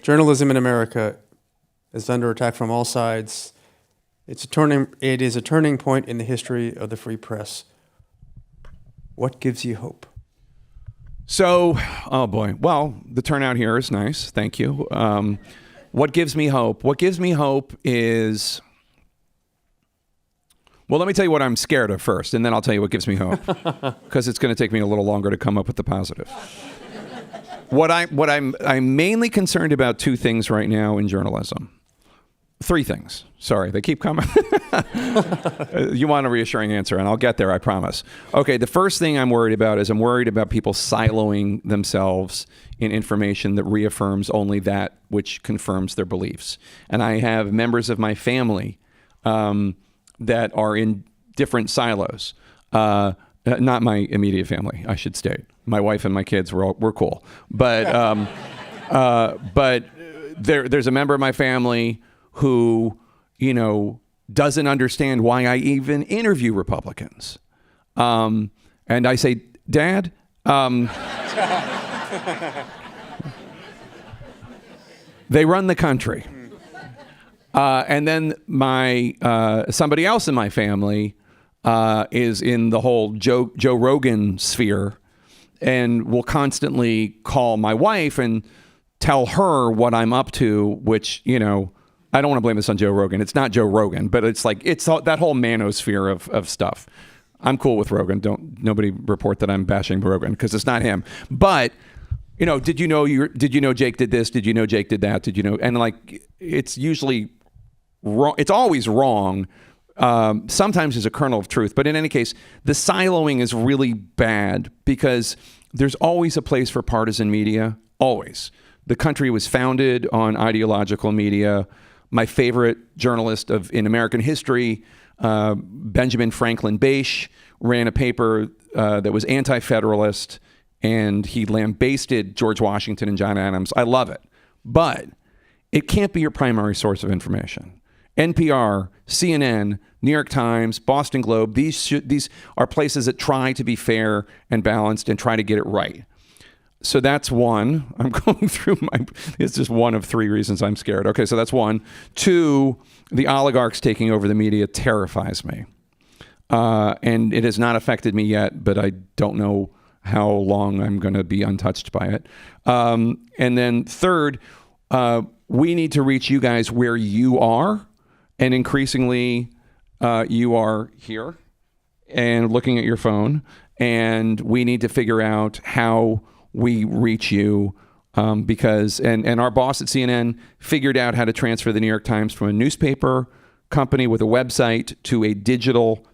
Journalism in America is under attack from all sides. It is a turning point in the history of the free press. What gives you hope? So, oh boy. Well, the turnout here is nice. Thank you. What gives me hope? What gives me hope is, well, let me tell you what I'm scared of first, and then I'll tell you what gives me hope, because it's going to take me a little longer to come up with the positive. I'm mainly concerned about two things right now in journalism. Three things. Sorry, they keep coming. You want a reassuring answer, and I'll get there, I promise. Okay, the first thing I'm worried about is I'm worried about people siloing themselves in information that reaffirms only that which confirms their beliefs. And I have members of my family that are in different silos. Not my immediate family, I should state. My wife and my kids we're cool. But there's a member of my family who, doesn't understand why I even interview Republicans. And I say, Dad, they run the country. And then somebody else in my family is in the whole Joe Rogan sphere and will constantly call my wife and tell her what I'm up to, which, I don't want to blame this on Joe Rogan. It's not Joe Rogan, but it's that whole manosphere of stuff. I'm cool with Rogan. Nobody report that I'm bashing Rogan, because it's not him. But, did you know Jake did this? Did you know Jake did that? And it's usually wrong. It's always wrong. Sometimes there's a kernel of truth, but in any case, the siloing is really bad because there's always a place for partisan media. Always. The country was founded on ideological media. My favorite journalist in American history, Benjamin Franklin Bache, ran a paper that was anti-federalist, and he lambasted George Washington and John Adams. I love it. But it can't be your primary source of information. NPR, CNN, New York Times, Boston Globe, these are places that try to be fair and balanced and try to get it right. So that's one. I'm going through it's just one of three reasons I'm scared. Okay, so that's one. Two, the oligarchs taking over the media terrifies me. And it has not affected me yet, but I don't know how long I'm going to be untouched by it. And then third, we need to reach you guys where you are. And increasingly, you are here and looking at your phone. And we need to figure out how we reach you, because our boss at CNN figured out how to transfer the New York Times from a newspaper company with a website to a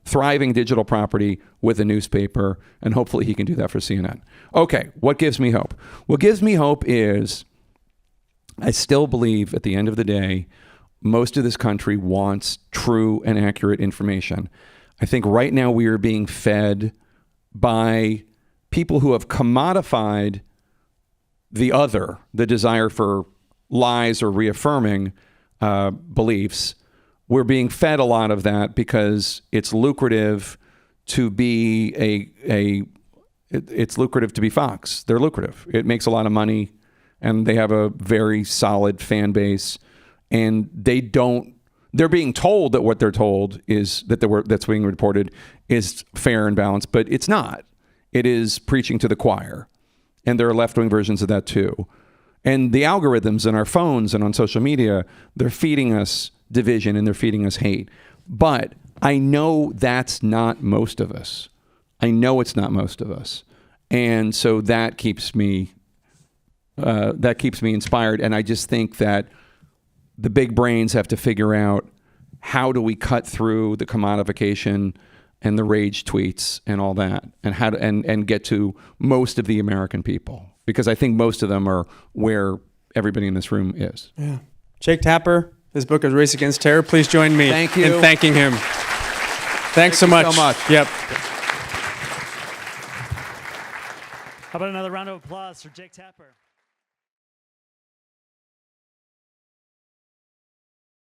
thriving digital property with a newspaper, and hopefully he can do that for CNN. Okay, what gives me hope? What gives me hope is I still believe at the end of the day, most of this country wants true and accurate information. I think right now we are being fed by people who have commodified the desire for lies or reaffirming beliefs. We're being fed a lot of that because it's lucrative to be it's lucrative to be Fox. They're lucrative. It makes a lot of money, and they have a very solid fan base, and they're being told that what they're told is that's being reported is fair and balanced, but it's not. It is preaching to the choir. And there are left-wing versions of that too. And the algorithms in our phones and on social media, they're feeding us division and they're feeding us hate. But I know that's not most of us. I know it's not most of us. And so that keeps me inspired. And I just think that the big brains have to figure out, how do we cut through the commodification and the rage tweets and all that, and how to, and get to most of the American people, because I think most of them are where everybody in this room is. Yeah. Jake Tapper, his book is Race Against Terror. Please join me in thanking him. Thanks so much. Yep. How about another round of applause for Jake Tapper?